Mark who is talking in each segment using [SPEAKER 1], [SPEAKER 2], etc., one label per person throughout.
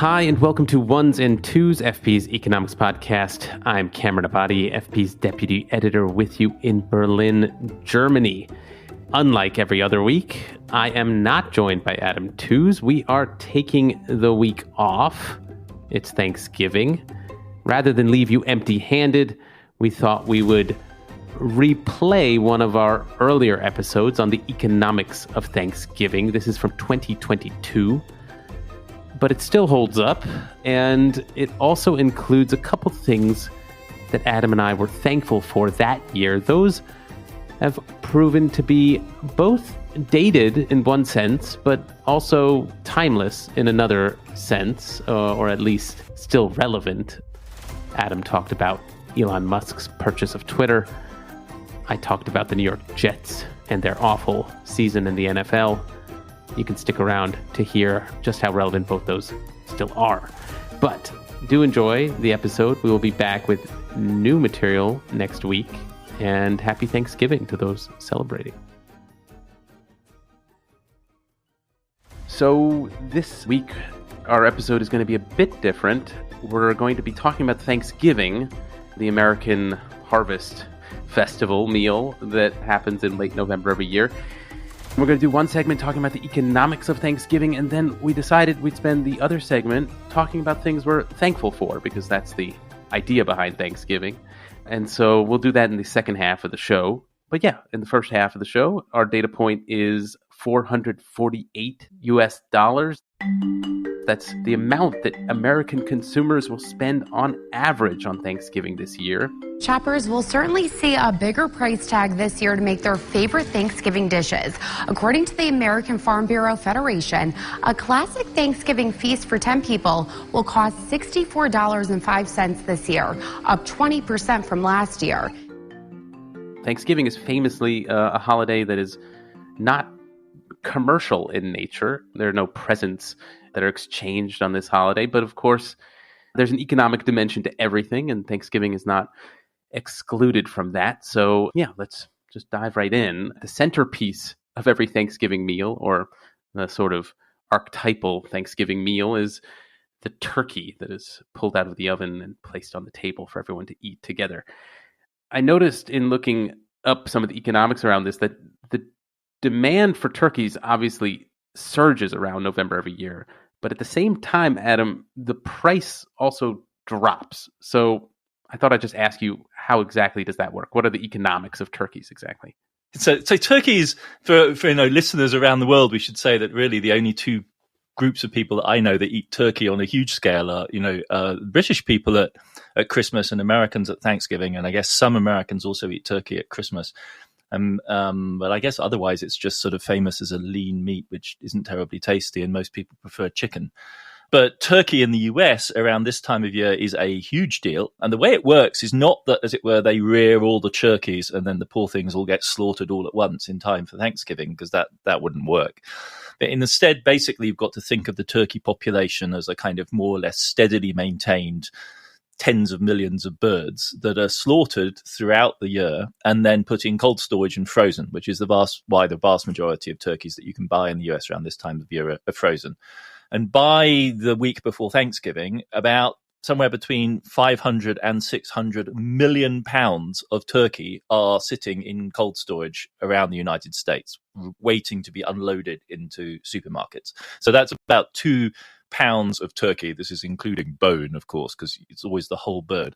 [SPEAKER 1] Hi, and welcome to Ones and Tooze, FP's economics podcast. I'm Cameron Abadi, FP's deputy editor, with you in Berlin, Germany. Unlike every other week, I am not joined by Adam Tooze. We are taking the week off. It's Thanksgiving. Rather than leave you empty-handed, we thought we would replay one of our earlier episodes on the economics of Thanksgiving. This is from 2022. But it still holds up, and it also includes a couple things that Adam and I were thankful for that year. Those have proven to be both dated in one sense, but also timeless in another sense, or at least still relevant. Adam talked about Elon Musk's purchase of Twitter. I talked about the New York Jets and their awful season in the NFL. You can stick around to hear just how relevant both those still are. But do enjoy the episode. We will be back with new material next week. And happy Thanksgiving to those celebrating. So this week, our episode is going to be a bit different. We're going to be talking about Thanksgiving, the American harvest festival meal that happens in late November every year. We're going to do one segment talking about the economics of Thanksgiving, and then we decided we'd spend the other segment talking about things we're thankful for, because that's the idea behind Thanksgiving. And so we'll do that in the second half of the show. But yeah, in the first half of the show, our data point is $448. That's the amount that American consumers will spend on average on Thanksgiving this year.
[SPEAKER 2] Shoppers will certainly see a bigger price tag this year to make their favorite Thanksgiving dishes. According to the American Farm Bureau Federation, a classic Thanksgiving feast for 10 people will cost $64.05 this year, up 20% from last year.
[SPEAKER 1] Thanksgiving is famously a holiday that is not commercial in nature. There are no presents that are exchanged on this holiday, but of course, there's an economic dimension to everything, and Thanksgiving is not excluded from that. So yeah, let's just dive right in. The centerpiece of every Thanksgiving meal, or the sort of archetypal Thanksgiving meal, is the turkey that is pulled out of the oven and placed on the table for everyone to eat together. I noticed in looking up some of the economics around this that the demand for turkeys obviously surges around November every year. But at the same time, Adam, the price also drops. So I thought I'd just ask you, how exactly does that work? What are the economics of turkeys exactly?
[SPEAKER 3] So turkeys, for listeners around the world, we should say that really the only two groups of people that I know that eat turkey on a huge scale are, British people at Christmas and Americans at Thanksgiving. And I guess some Americans also eat turkey at Christmas. But I guess otherwise it's just sort of famous as a lean meat, which isn't terribly tasty, and most people prefer chicken. But turkey in the US around this time of year is a huge deal. And the way it works is not that, as it were, they rear all the turkeys and then the poor things all get slaughtered all at once in time for Thanksgiving, because that wouldn't work. But instead, basically, you've got to think of the turkey population as a kind of more or less steadily maintained tens of millions of birds that are slaughtered throughout the year and then put in cold storage and frozen, which is the vast majority of turkeys that you can buy in the US around this time of year are frozen. And by the week before Thanksgiving, about somewhere between 500 and 600 million pounds of turkey are sitting in cold storage around the United States, waiting to be unloaded into supermarkets. So that's about 2 pounds of turkey. This is including bone, of course, because it's always the whole bird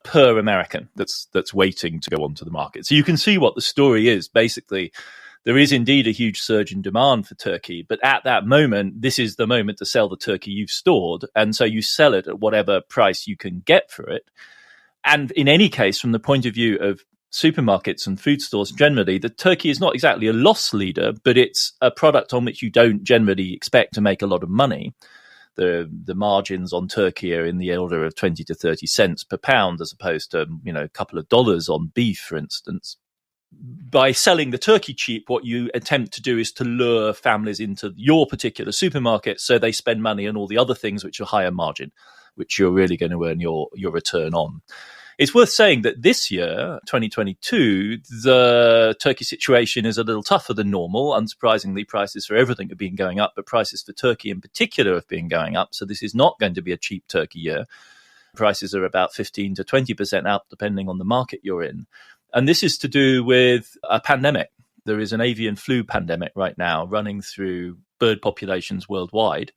[SPEAKER 3] per American that's waiting to go onto the market. So you can see what the story is. Basically, there is indeed a huge surge in demand for turkey, but at that moment, this is the moment to sell the turkey you've stored, and so you sell it at whatever price you can get for it. And in any case, from the point of view of supermarkets and food stores generally, the turkey is not exactly a loss leader, but it's a product on which you don't generally expect to make a lot of money. The margins on turkey are in the order of 20 to 30 cents per pound, as opposed to, a couple of dollars on beef, for instance. By selling the turkey cheap, what you attempt to do is to lure families into your particular supermarket so they spend money on all the other things which are higher margin, which you're really going to earn your return on. It's worth saying that this year, 2022, the turkey situation is a little tougher than normal. Unsurprisingly, prices for everything have been going up, but prices for turkey in particular have been going up. So this is not going to be a cheap turkey year. Prices are about 15 to 20% up, depending on the market you're in. And this is to do with a pandemic. There is an avian flu pandemic right now running through bird populations worldwide.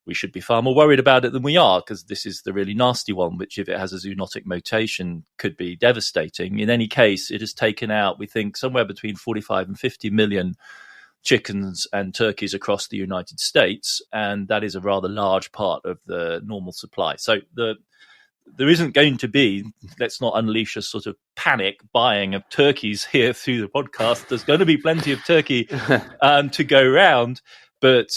[SPEAKER 3] We should be far more worried about it than we are, because this is the really nasty one, which if it has a zoonotic mutation could be devastating. In any case, it has taken out, we think, somewhere between 45 and 50 million chickens and turkeys across the United States. And that is a rather large part of the normal supply. So there isn't going to be, let's not unleash a sort of panic buying of turkeys here through the podcast. There's going to be plenty of turkey to go around, but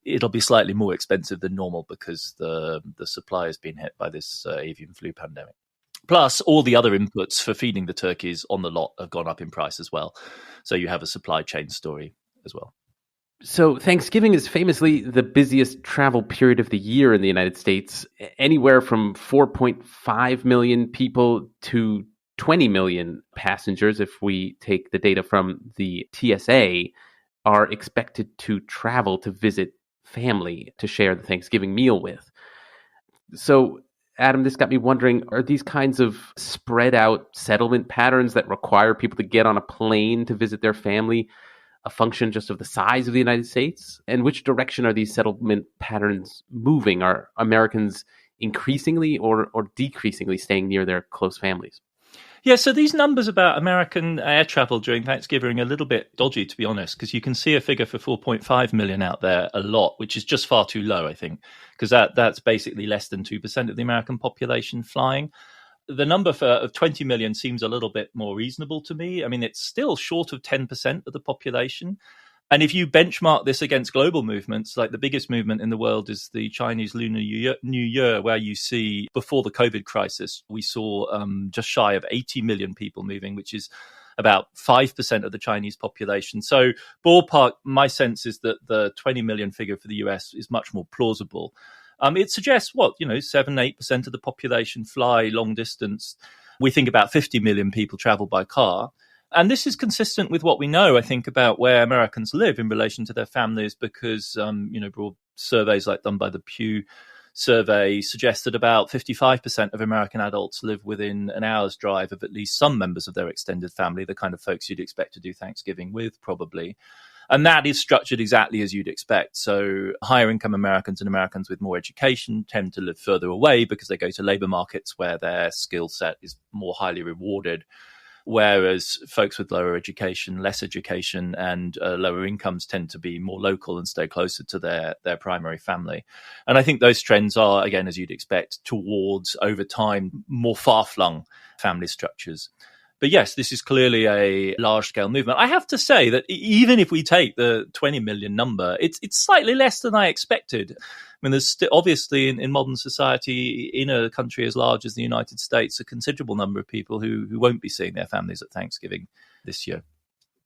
[SPEAKER 3] it'll be slightly more expensive than normal because the supply has been hit by this avian flu pandemic. Plus, all the other inputs for feeding the turkeys on the lot have gone up in price as well. So you have a supply chain story as well.
[SPEAKER 1] So Thanksgiving is famously the busiest travel period of the year in the United States. Anywhere from 4.5 million people to 20 million passengers, if we take the data from the TSA, are expected to travel to visit family to share the Thanksgiving meal with. So, Adam, this got me wondering, are these kinds of spread out settlement patterns that require people to get on a plane to visit their family a function just of the size of the United States? And which direction are these settlement patterns moving? Are Americans increasingly or decreasingly staying near their close families?
[SPEAKER 3] Yeah, so these numbers about American air travel during Thanksgiving are a little bit dodgy, to be honest, because you can see a figure for 4.5 million out there a lot, which is just far too low, I think, because that's basically less than 2% of the American population flying. The number of 20 million seems a little bit more reasonable to me. I mean, it's still short of 10% of the population. And if you benchmark this against global movements, like the biggest movement in the world is the Chinese Lunar New Year, where you see before the COVID crisis, we saw just shy of 80 million people moving, which is about 5% of the Chinese population. So ballpark, my sense is that the 20 million figure for the US is much more plausible. It suggests 7-8% of the population fly long distance. We think about 50 million people travel by car. And this is consistent with what we know, I think, about where Americans live in relation to their families, because, broad surveys like done by the Pew survey suggest that about 55% of American adults live within an hour's drive of at least some members of their extended family, the kind of folks you'd expect to do Thanksgiving with, probably. And that is structured exactly as you'd expect. So higher income Americans and Americans with more education tend to live further away because they go to labor markets where their skill set is more highly rewarded. Whereas folks with lower education, less education, and lower incomes tend to be more local and stay closer to their primary family. And I think those trends are, again, as you'd expect, towards, over time, more far-flung family structures. But yes, this is clearly a large-scale movement. I have to say that even if we take the 20 million number, it's slightly less than I expected. I mean, there's obviously in modern society, in a country as large as the United States, a considerable number of people who won't be seeing their families at Thanksgiving this year.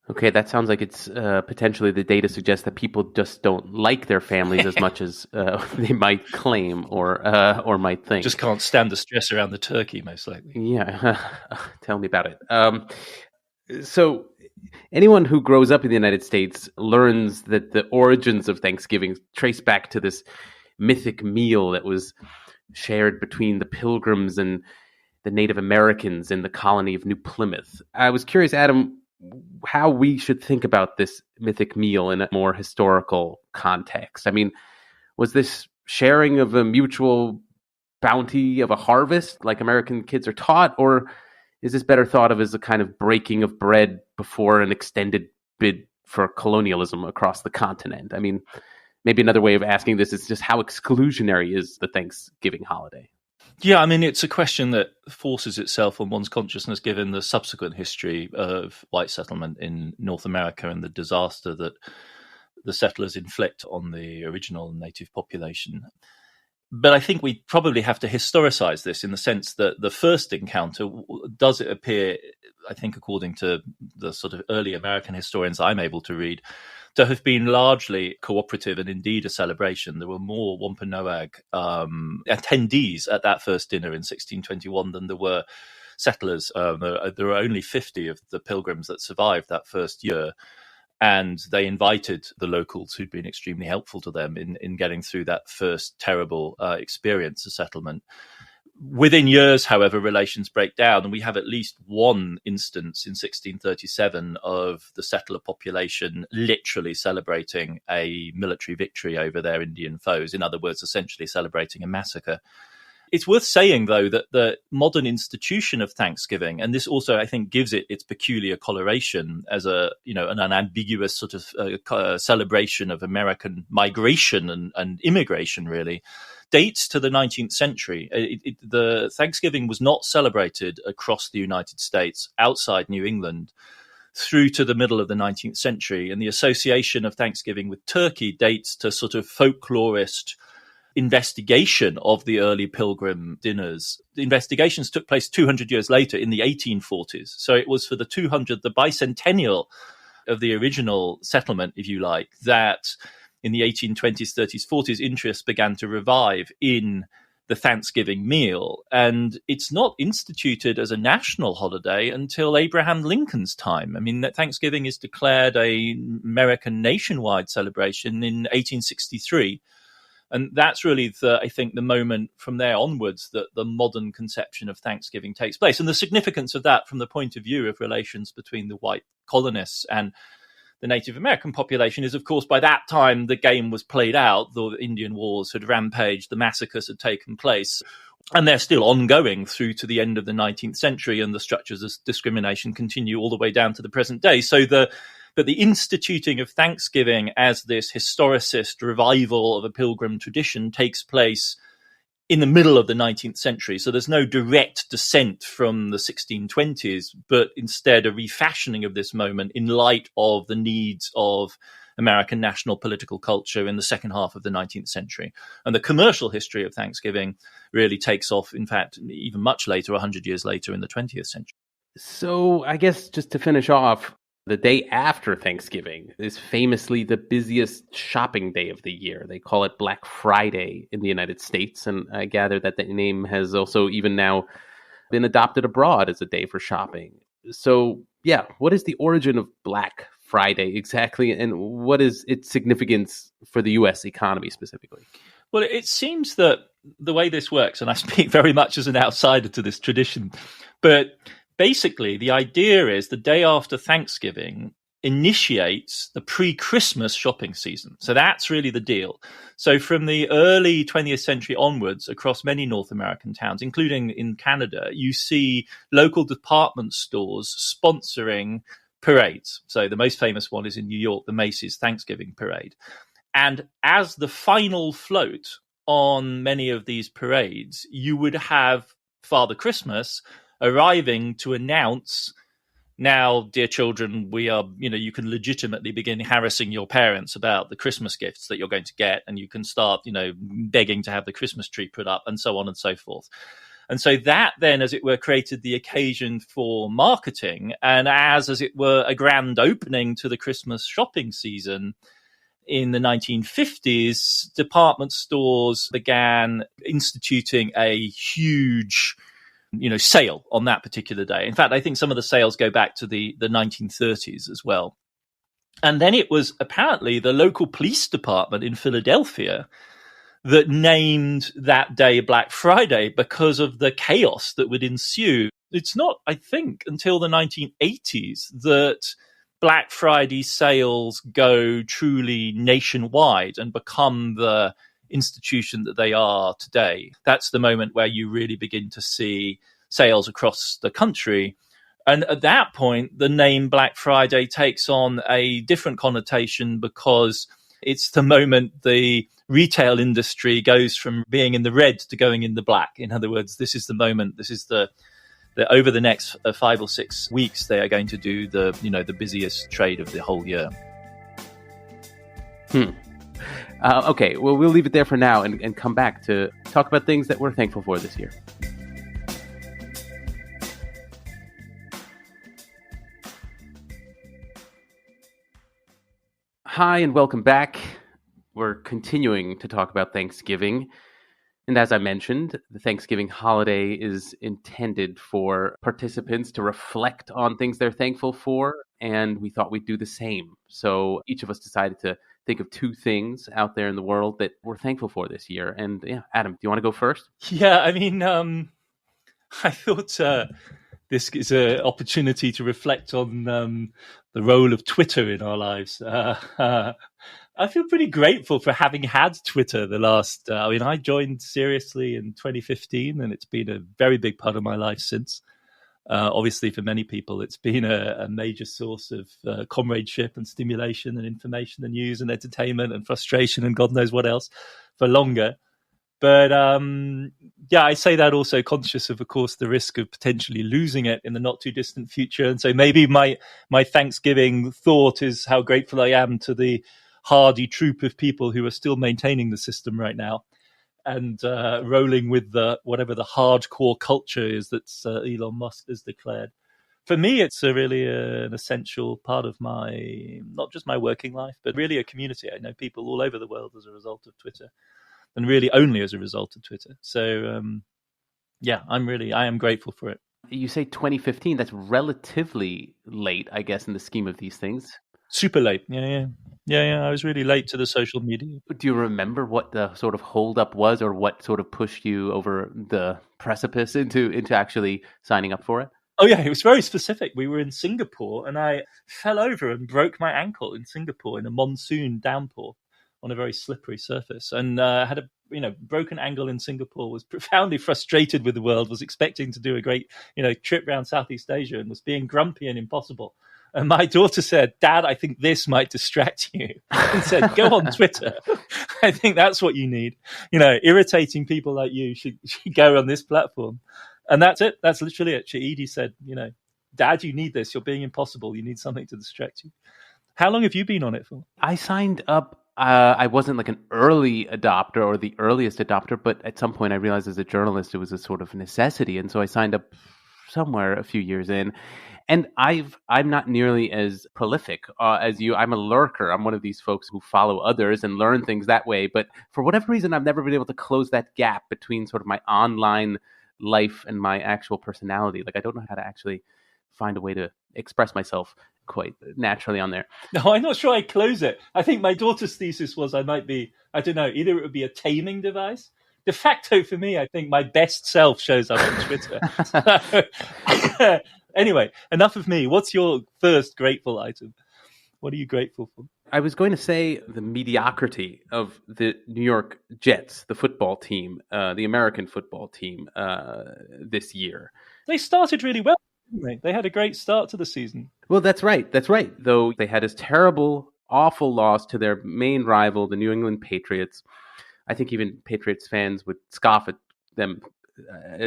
[SPEAKER 1] Okay, that sounds like it's potentially the data suggests that people just don't like their families as much as they might claim or might think.
[SPEAKER 3] Just can't stand the stress around the turkey, most likely.
[SPEAKER 1] Yeah, tell me about it. So anyone who grows up in the United States learns that the origins of Thanksgiving trace back to this mythic meal that was shared between the Pilgrims and the Native Americans in the colony of New Plymouth. I was curious, Adam, how we should think about this mythic meal in a more historical context. I mean, was this sharing of a mutual bounty of a harvest like American kids are taught, or is this better thought of as a kind of breaking of bread before an extended bid for colonialism across the continent? I mean, maybe another way of asking this is just how exclusionary is the Thanksgiving holiday?
[SPEAKER 3] Yeah, I mean, it's a question that forces itself on one's consciousness given the subsequent history of white settlement in North America and the disaster that the settlers inflict on the original native population. But I think we probably have to historicize this in the sense that the first encounter, does it appear, I think, according to the sort of early American historians I'm able to read, to have been largely cooperative and indeed a celebration. There were more Wampanoag attendees at that first dinner in 1621 than there were settlers. There were only 50 of the pilgrims that survived that first year. And they invited the locals who'd been extremely helpful to them in getting through that first terrible experience of settlement. Within years, however, relations break down, and we have at least one instance in 1637 of the settler population literally celebrating a military victory over their Indian foes. In other words, essentially celebrating a massacre. It's worth saying, though, that the modern institution of Thanksgiving, and this also, I think, gives it its peculiar coloration as an unambiguous sort of celebration of American migration and immigration, really, dates to the 19th century. The Thanksgiving was not celebrated across the United States outside New England through to the middle of the 19th century. And the association of Thanksgiving with turkey dates to sort of folklorist investigation of the early pilgrim dinners. The investigations took place 200 years later in the 1840s. So it was for the bicentennial of the original settlement, if you like, that in the 1820s, 30s, 40s, interest began to revive in the Thanksgiving meal. And it's not instituted as a national holiday until Abraham Lincoln's time. I mean, Thanksgiving is declared an American nationwide celebration in 1863. And that's really, I think, the moment from there onwards that the modern conception of Thanksgiving takes place. And the significance of that from the point of view of relations between the white colonists and the Native American population is, of course, by that time, the game was played out. The Indian Wars had rampaged, the massacres had taken place, and they're still ongoing through to the end of the 19th century, and the structures of discrimination continue all the way down to the present day. So But the instituting of Thanksgiving as this historicist revival of a pilgrim tradition takes place in the middle of the 19th century. So there's no direct descent from the 1620s, but instead a refashioning of this moment in light of the needs of American national political culture in the second half of the 19th century. And the commercial history of Thanksgiving really takes off, in fact, even much later, 100 years later in the 20th century.
[SPEAKER 1] So I guess just to finish off, the day after Thanksgiving is famously the busiest shopping day of the year. They call it Black Friday in the United States, and I gather that the name has also even now been adopted abroad as a day for shopping. So, yeah, what is the origin of Black Friday exactly, and what is its significance for the U.S. economy specifically?
[SPEAKER 3] Well, it seems that the way this works, and I speak very much as an outsider to this tradition, but basically, the idea is the day after Thanksgiving initiates the pre-Christmas shopping season. So that's really the deal. So from the early 20th century onwards, across many North American towns, including in Canada, you see local department stores sponsoring parades. So the most famous one is in New York, the Macy's Thanksgiving Parade. And as the final float on many of these parades, you would have Father Christmas arriving to announce, now, dear children, we are, you can legitimately begin harassing your parents about the Christmas gifts that you're going to get, and you can start, begging to have the Christmas tree put up, and so on and so forth. And so that then, as it were, created the occasion for marketing, and as it were, a grand opening to the Christmas shopping season. In the 1950s, department stores began instituting a huge sale on that particular day. In fact, I think some of the sales go back to the 1930s as well. And then it was apparently the local police department in Philadelphia that named that day Black Friday because of the chaos that would ensue. It's not, I think, until the 1980s that Black Friday sales go truly nationwide and become the institution that they are today. That's the moment where you really begin to see sales across the country. And at that point, the name Black Friday takes on a different connotation because it's the moment the retail industry goes from being in the red to going in the black. In other words, this is the moment, this is the over the next 5 or 6 weeks, they are going to do the busiest trade of the whole year.
[SPEAKER 1] Okay, well, we'll leave it there for now and come back to talk about things that we're thankful for this year. Hi, and welcome back. We're continuing to talk about Thanksgiving. And as I mentioned, the Thanksgiving holiday is intended for participants to reflect on things they're thankful for, and we thought we'd do the same. So each of us decided to think of 2 things out there in the world that we're thankful for this year. And yeah, Adam, do you want to go first?
[SPEAKER 3] Yeah, I mean, I thought this is an opportunity to reflect on the role of Twitter in our lives. I feel pretty grateful for having had Twitter the last. I joined seriously in 2015, and it's been a very big part of my life since. Obviously, for many people, it's been a major source of comradeship and stimulation and information and news and entertainment and frustration and God knows what else for longer. But I say that also conscious of course, the risk of potentially losing it in the not too distant future. And so maybe my Thanksgiving thought is how grateful I am to the hardy troop of people who are still maintaining the system right now and rolling with whatever the hardcore culture is that Elon Musk has declared. For me, it's really an essential part of not just my working life, but really a community. I know people all over the world as a result of Twitter, and really only as a result of Twitter. So, I am grateful for it.
[SPEAKER 1] You say 2015, that's relatively late, I guess, in the scheme of these things.
[SPEAKER 3] Super late. Yeah. I was really late to the social media.
[SPEAKER 1] Do you remember what the sort of holdup was, or what sort of pushed you over the precipice into actually signing up for it?
[SPEAKER 3] Oh, yeah, it was very specific. We were in Singapore, and I fell over and broke my ankle in Singapore in a monsoon downpour on a very slippery surface, and had a broken ankle in Singapore, was profoundly frustrated with the world, was expecting to do a great trip around Southeast Asia, and was being grumpy and impossible. And my daughter said, "Dad, I think this might distract you," and said, "Go on Twitter. I think that's what you need. Irritating people like you should go on this platform." And that's it. That's literally it. Edie said, "Dad, you need this. You're being impossible. You need something to distract you." How long have you been on it for?
[SPEAKER 1] I signed up. I wasn't like an early adopter or the earliest adopter, but at some point I realized as a journalist it was a sort of necessity. And so I signed up somewhere a few years in. And I'm not nearly as prolific as you. I'm a lurker. I'm one of these folks who follow others and learn things that way. But for whatever reason, I've never been able to close that gap between sort of my online life and my actual personality. Like, I don't know how to actually find a way to express myself quite naturally on there.
[SPEAKER 3] No, I'm not sure I close it. I think my daughter's thesis was I might be, I don't know, either it would be a taming device. De facto for me, I think my best self shows up on Twitter. Anyway, enough of me. What's your first grateful item? What are you grateful for?
[SPEAKER 1] I was going to say the mediocrity of the New York Jets, the football team, the American football team this year.
[SPEAKER 3] They started really well, didn't they? They had a great start to the season.
[SPEAKER 1] Well, that's right. That's right. Though they had this terrible, awful loss to their main rival, the New England Patriots. I think even Patriots fans would scoff at them,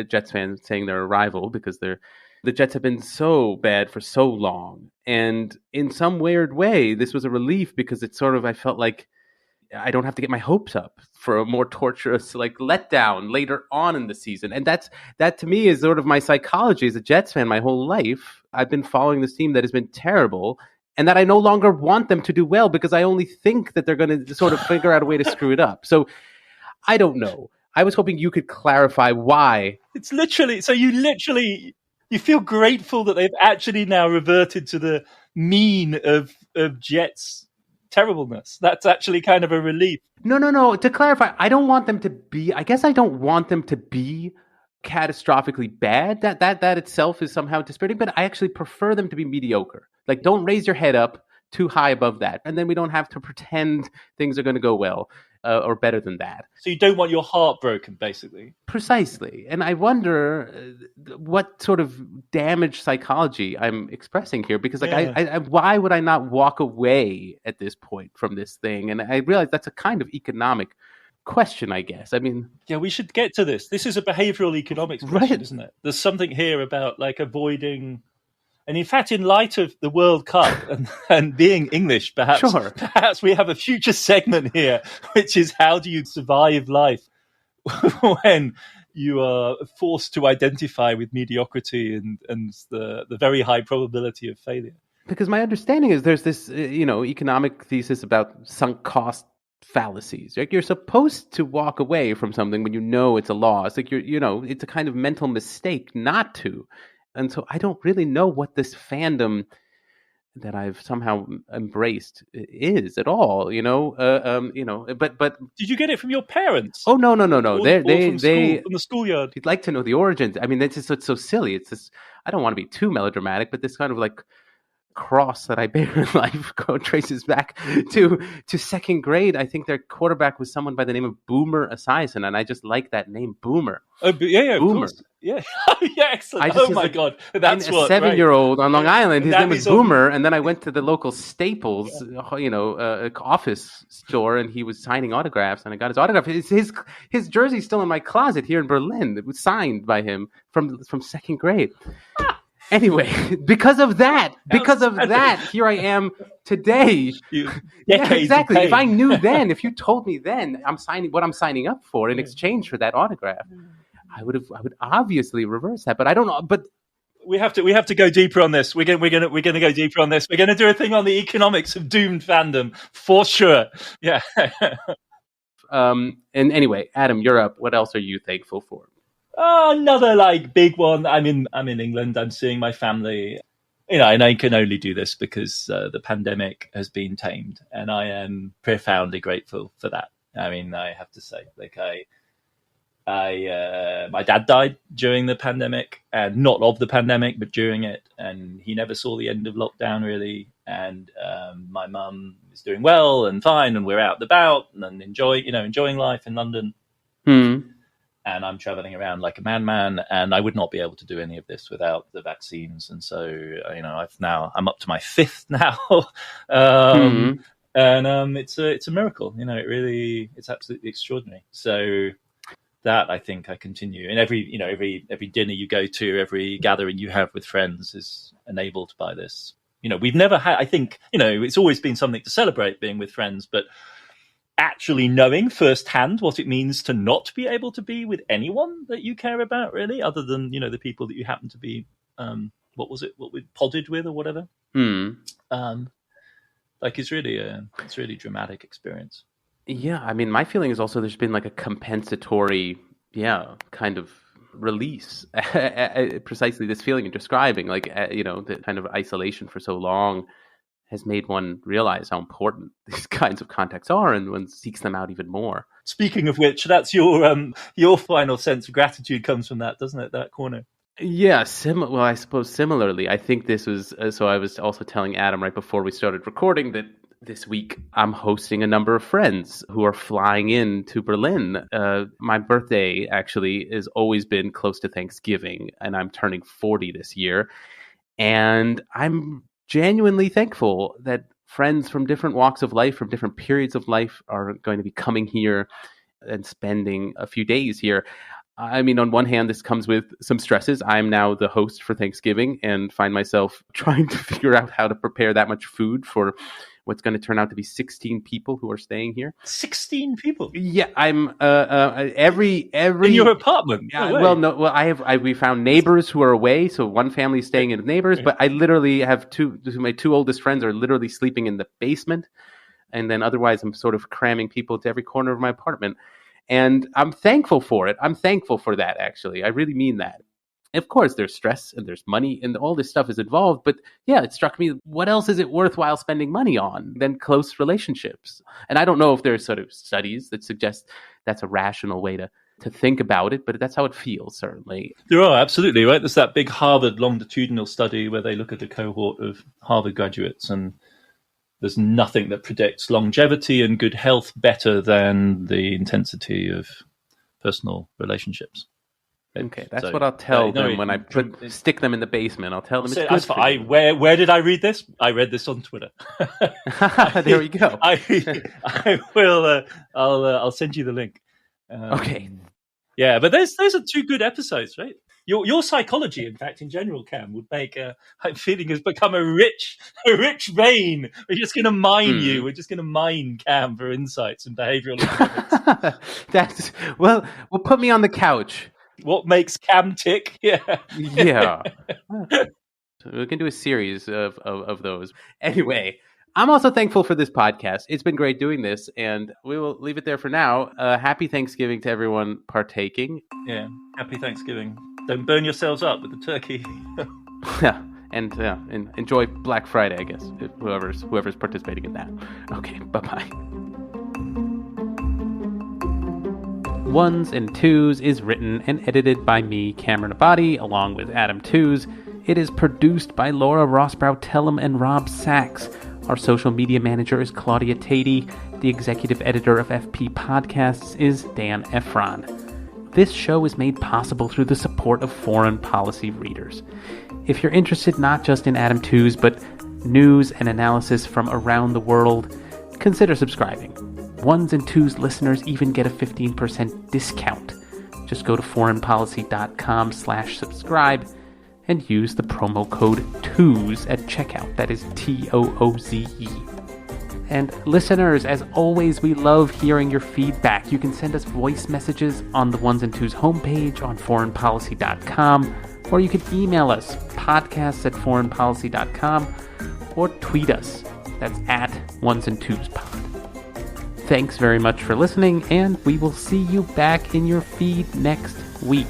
[SPEAKER 1] Jets fans, saying they're a rival because the Jets have been so bad for so long. And in some weird way, this was a relief because it's sort of, I felt like I don't have to get my hopes up for a more torturous letdown later on in the season. And that to me is sort of my psychology as a Jets fan my whole life. I've been following this team that has been terrible, and that I no longer want them to do well because I only think that they're going to sort of figure out a way to screw it up. So I don't know. I was hoping you could clarify why.
[SPEAKER 3] It's literally, so you feel grateful that they've actually now reverted to the mean of Jets terribleness. That's actually kind of a relief.
[SPEAKER 1] No. To clarify, I don't want them to be, I guess I don't want them to be catastrophically bad. That itself is somehow dispiriting, but I actually prefer them to be mediocre. Like, don't raise your head up too high above that. And then we don't have to pretend things are going to go well. Or better than that.
[SPEAKER 3] So you don't want your heart broken, basically.
[SPEAKER 1] Precisely. And I wonder what sort of damaged psychology I'm expressing here. Because I why would I not walk away at this point from this thing? And I realize that's a kind of economic question, I guess. I mean...
[SPEAKER 3] Yeah, we should get to this. This is a behavioral economics question, isn't it? There's something here about avoiding... And in fact, in light of the World Cup and being English, perhaps we have a future segment here, which is how do you survive life when you are forced to identify with mediocrity and the very high probability of failure.
[SPEAKER 1] Because my understanding is there's this, economic thesis about sunk cost fallacies. Like you're supposed to walk away from something when you know it's a loss. Like it's a kind of mental mistake not to. And so I don't really know what this fandom that I've somehow embraced is at all, but
[SPEAKER 3] did you get it from your parents?
[SPEAKER 1] Oh, no.
[SPEAKER 3] From the schoolyard.
[SPEAKER 1] You'd like to know the origins. I mean, it's so silly. It's this, I don't want to be too melodramatic, but this kind of like cross that I bear in life traces back to second grade. I think their quarterback was someone by the name of Boomer Esiason, and I just like that name, Boomer.
[SPEAKER 3] Oh, yeah,
[SPEAKER 1] Boomer.
[SPEAKER 3] Yeah, yeah, excellent. Oh my God, that's
[SPEAKER 1] a 7-year-old on Long Island. His name was Boomer, and then I went to the local Staples, office store, and he was signing autographs, and I got his autograph. His jersey's still in my closet here in Berlin. It was signed by him from second grade. Anyway, because of that, here I am today.
[SPEAKER 3] Yeah,
[SPEAKER 1] exactly. If I knew then, if you told me then, I'm signing up for in exchange for that autograph, I would obviously reverse that. But I don't know. But
[SPEAKER 3] we have to go deeper on this. We're gonna go deeper on this. We're gonna do a thing on the economics of doomed fandom for sure. Yeah.
[SPEAKER 1] And anyway, Adam, you're up. What else are you thankful for?
[SPEAKER 3] Another big one. I'm in England. I'm seeing my family. And I can only do this because the pandemic has been tamed, and I am profoundly grateful for that. I mean, I have to say, my dad died during the pandemic, and not of the pandemic, but during it, and he never saw the end of lockdown really. And my mum is doing well and fine, and we're out and about and enjoying life in London. And I'm traveling around like a madman, and I would not be able to do any of this without the vaccines. And so, I'm up to my 5th now, and it's a miracle. It's absolutely extraordinary. So that I think I continue, and every dinner you go to, every gathering you have with friends is enabled by this. We've never had. I think it's always been something to celebrate being with friends, but actually knowing firsthand what it means to not be able to be with anyone that you care about, really, other than the people that you happen to be what we podded with or whatever. It's really a dramatic experience.
[SPEAKER 1] Yeah, I mean, my feeling is also there's been like a compensatory kind of release, precisely this feeling you're describing, the kind of isolation for so long has made one realize how important these kinds of contacts are, and one seeks them out even more.
[SPEAKER 3] Speaking of which, that's your final sense of gratitude comes from that, doesn't it? That corner.
[SPEAKER 1] Yeah, well, I suppose similarly. I think this was, so I was also telling Adam right before we started recording that this week I'm hosting a number of friends who are flying in to Berlin. My birthday actually has always been close to Thanksgiving, and I'm turning 40 this year. And I'm genuinely thankful that friends from different walks of life, from different periods of life, are going to be coming here and spending a few days here. I mean, on one hand, this comes with some stresses. I'm now the host for Thanksgiving and find myself trying to figure out how to prepare that much food for what's going to turn out to be 16 people who are staying here.
[SPEAKER 3] 16 people?
[SPEAKER 1] Yeah, I'm every in
[SPEAKER 3] your apartment.
[SPEAKER 1] We found neighbors who are away, so one family is staying in with neighbors, but I literally have my two oldest friends are literally sleeping in the basement, and then otherwise I'm sort of cramming people to every corner of my apartment. And I'm thankful for it. I'm thankful for that, actually. I really mean that. Of course, there's stress and there's money and all this stuff is involved. But yeah, it struck me, what else is it worthwhile spending money on than close relationships? And I don't know if there's sort of studies that suggest that's a rational way to think about it, but that's how it feels, certainly.
[SPEAKER 3] There are, absolutely, right? There's that big Harvard longitudinal study where they look at a cohort of Harvard graduates, and there's nothing that predicts longevity and good health better than the intensity of personal relationships.
[SPEAKER 1] Okay, that's what I'll tell them when I stick them in the basement. I'll tell them it's good for you.
[SPEAKER 3] Where did I read this? I read this on Twitter.
[SPEAKER 1] There we go.
[SPEAKER 3] I will. I'll send you the link.
[SPEAKER 1] Okay.
[SPEAKER 3] Yeah, but those are 2 good episodes, right? Your psychology, in fact, in general, Cam, would make I'm feeling has become a rich vein. We're just going to mine you. We're just going to mine Cam for insights and behavioral economics.
[SPEAKER 1] Well, put me on the couch.
[SPEAKER 3] What makes Cam tick?
[SPEAKER 1] Yeah. We can do a series of those. Anyway, I'm also thankful for this podcast. It's been great doing this, and we will leave it there for now. Happy Thanksgiving to everyone partaking.
[SPEAKER 3] Yeah, happy Thanksgiving. Don't burn yourselves up with the turkey.
[SPEAKER 1] Yeah, and enjoy Black Friday, I guess, if whoever's participating in that. Okay, bye-bye. Ones and Tooze is written and edited by me, Cameron Abadi, along with Adam Tooze. It is produced by Laura Rossbrow-Tellum and Rob Sachs. Our social media manager is Claudia Tatey. The executive editor of FP Podcasts is Dan Efron. This show is made possible through the support of foreign policy readers. If you're interested not just in Adam Tooze, but news and analysis from around the world, consider subscribing. Ones and Tooze listeners even get a 15% discount. Just go to foreignpolicy.com/subscribe and use the promo code TOOZE at checkout. That is TOOZE. And listeners, as always, we love hearing your feedback. You can send us voice messages on the Ones and Tooze homepage on foreignpolicy.com, or you can email us, podcasts@foreignpolicy.com, or tweet us. That's at Ones and Tooze Pod. Thanks very much for listening, and we will see you back in your feed next week.